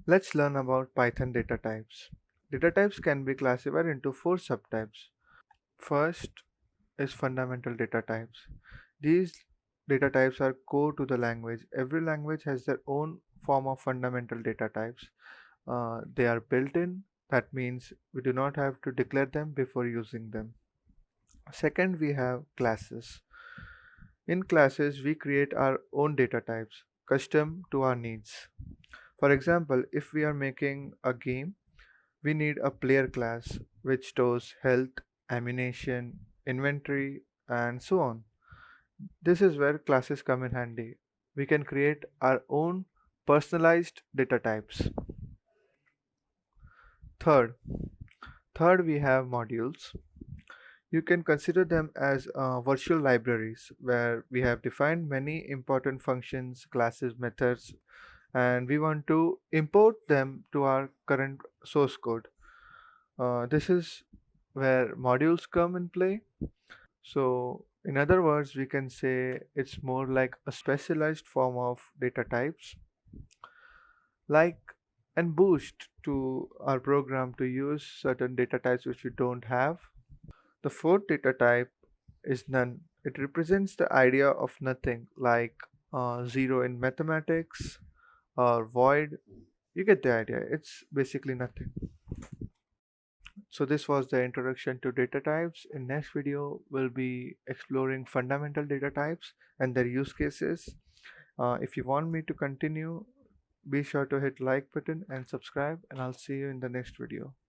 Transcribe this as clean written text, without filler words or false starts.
Let's learn about Python data types. Data types can be classified into four subtypes. First is fundamental data types. These data types are core to the language. Every language has their own form of fundamental data types. They are built in, that means we do not have to declare them before using them. Second, we have classes. In classes, we create our own data types, custom to our needs. For example, if we are making a game, we need a player class which stores health, ammunition, inventory, and so on. This is where classes come in handy. We can create our own personalized data types. Third, third we have modules. You can consider them as virtual libraries where we have defined many important functions, classes, methods, and we want to import them to our current source code. This is where modules come in play. So, in other words, we can say it's more like a specialized form of data types, like and boost to our program to use certain data types which we don't have. The fourth data type is none. It represents the idea of nothing, like zero in mathematics or void. You get the idea. It's basically nothing. So this was the introduction to data types. In next video, we'll be exploring fundamental data types and their use cases. If you want me to continue, be sure to hit like button and subscribe, and I'll see you in the next video.